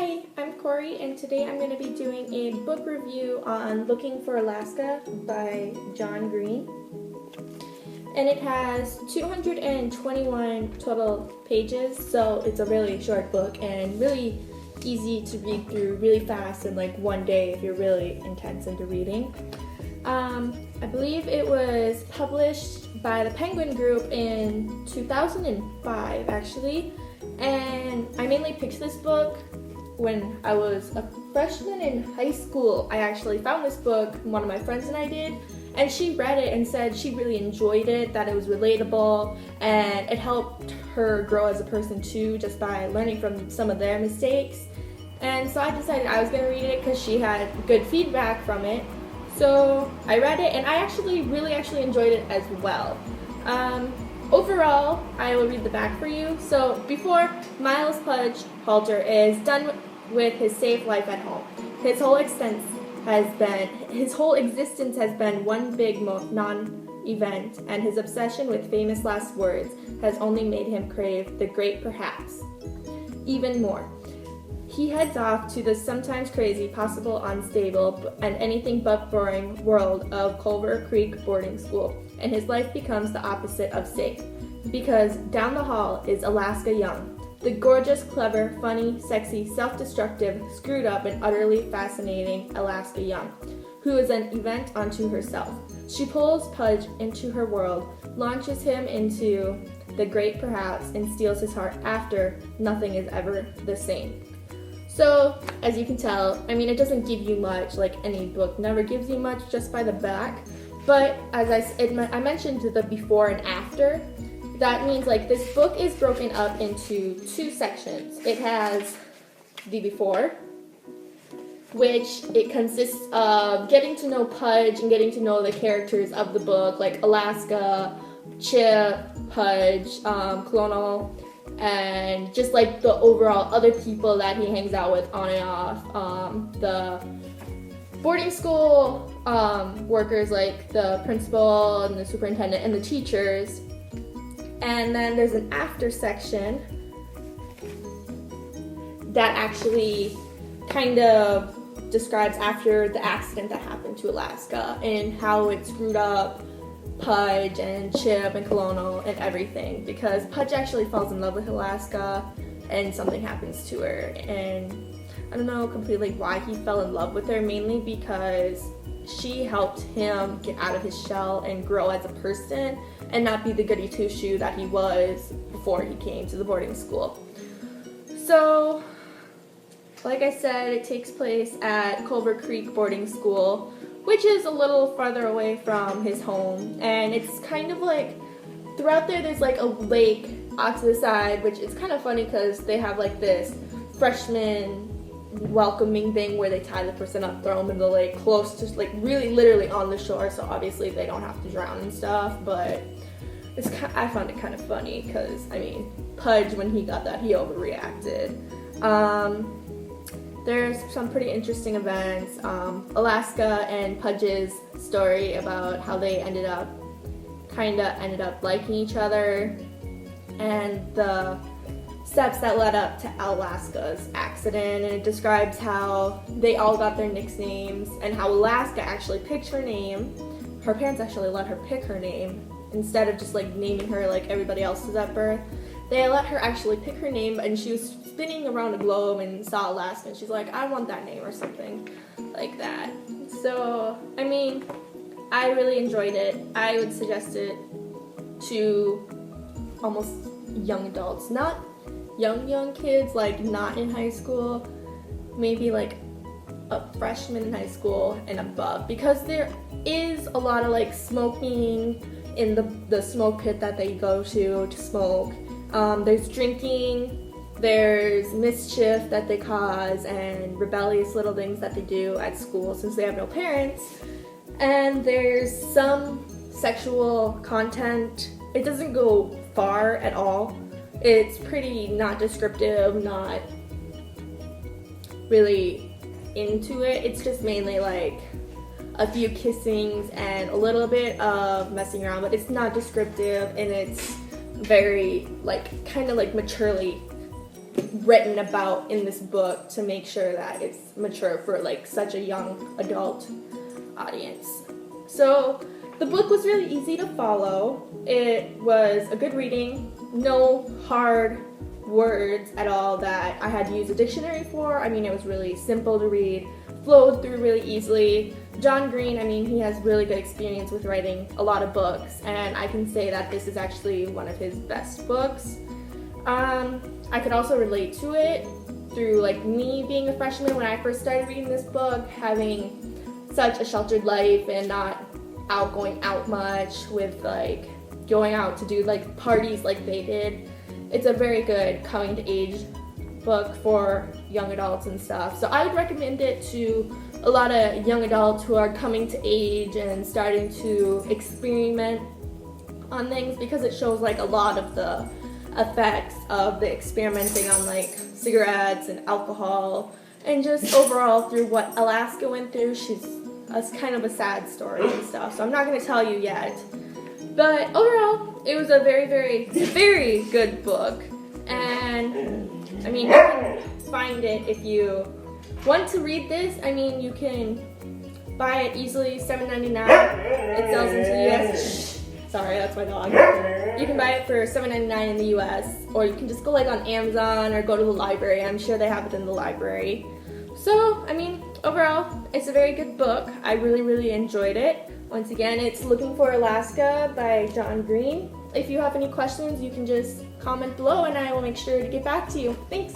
Hi, I'm Corey, and today I'm going to be doing a book review on Looking for Alaska by John Green. And it has 221 total pages, so it's a really short book and really easy to read through really fast in like one day if you're really intense into reading. I believe it was published by the Penguin Group in 2005, actually. And I mainly picked this book when I was a freshman in high school. I actually found this book, one of my friends and I did, and she read it and said she really enjoyed it, that it was relatable, and it helped her grow as a person too, just by learning from some of their mistakes. And so I decided I was going to read it because she had good feedback from it. So I read it, and I really enjoyed it as well. Overall, I will read the back for you. So before Miles Pudge Halter is done with his safe life at home, his whole existence has been one big non-event, and his obsession with famous last words has only made him crave the great perhaps even more. He heads off to the sometimes crazy, possible unstable, and anything but boring world of Culver Creek boarding school, and his life becomes the opposite of safe. Because down the hall is Alaska Young, the gorgeous, clever, funny, sexy, self-destructive, screwed up, and utterly fascinating Alaska Young, who is an event unto herself. She pulls Pudge into her world, launches him into the great perhaps, and steals his heart after nothing is ever the same. So, as you can tell, it doesn't give you much, like any book never gives you much just by the back. But as I mentioned the before and after, that means like this book is broken up into two sections. It has the before, which it consists of getting to know Pudge and getting to know the characters of the book, like Alaska, Chip, Pudge, Colonel, and just like the overall other people that he hangs out with on and off, the boarding school workers like the principal and the superintendent and the teachers. And then there's an after section that actually kind of describes after the accident that happened to Alaska and how it screwed up Pudge and Chip and Colonel and everything, because Pudge actually falls in love with Alaska and something happens to her, and I don't know completely why he fell in love with her, mainly because she helped him get out of his shell and grow as a person and not be the goody two-shoe that he was before he came to the boarding school. So, like I said, it takes place at Culver Creek boarding school, which is a little farther away from his home, and it's kind of like throughout there's like a lake off to the side, which is kind of funny because they have like this freshman welcoming thing where they tie the person up, throw them in the lake close to like really literally on the shore, so obviously they don't have to drown and stuff. But I found it kind of funny because Pudge, when he got that, he overreacted. There's some pretty interesting events. Alaska and Pudge's story about how they ended up liking each other, and the steps that led up to Alaska's accident, and it describes how they all got their nicknames and how Alaska actually picked her name. Her parents actually let her pick her name instead of just like naming her like everybody else's at birth. They let her actually pick her name, and she was spinning around the globe and saw Alaska, and she's like, I want that name or something like that. So, I really enjoyed it. I would suggest it to almost young adults, not young kids, like not in high school, maybe like a freshman in high school and above, because there is a lot of like smoking in the smoke pit that they go to smoke. There's drinking, there's mischief that they cause, and rebellious little things that they do at school since they have no parents, and there's some sexual content. It doesn't go far at all. It's pretty not descriptive, not really into it. It's just mainly like a few kissings and a little bit of messing around, but it's not descriptive, and it's very like kind of like maturely written about in this book to make sure that it's mature for like such a young adult audience. So the book was really easy to follow. It was a good reading, no hard words at all that I had to use a dictionary for. I mean, it was really simple to read, flowed through really easily. John Green, I mean, he has really good experience with writing a lot of books, and I can say that this is actually one of his best books. I could also relate to it through like me being a freshman when I first started reading this book, having such a sheltered life and not going out much with like going out to do like parties like they did. It's a very good coming to age book for young adults and stuff. So I would recommend it to a lot of young adults who are coming to age and starting to experiment on things, because it shows like a lot of the effects of the experimenting on like cigarettes and alcohol and just overall through what Alaska went through. She's kind of a sad story and stuff, so I'm not going to tell you yet. But overall, it was a very, very, very good book. And I mean, you can find it if you want to read this. I mean, you can buy it easily, $7.99. It sells into the US. Sorry, that's my dog. You can buy it for $7.99 in the US, or you can just go like on Amazon or go to the library. I'm sure they have it in the library. So, I mean, overall, it's a very good book. I really, really enjoyed it. Once again, it's Looking for Alaska by John Green. If you have any questions, you can just comment below and I will make sure to get back to you. Thanks!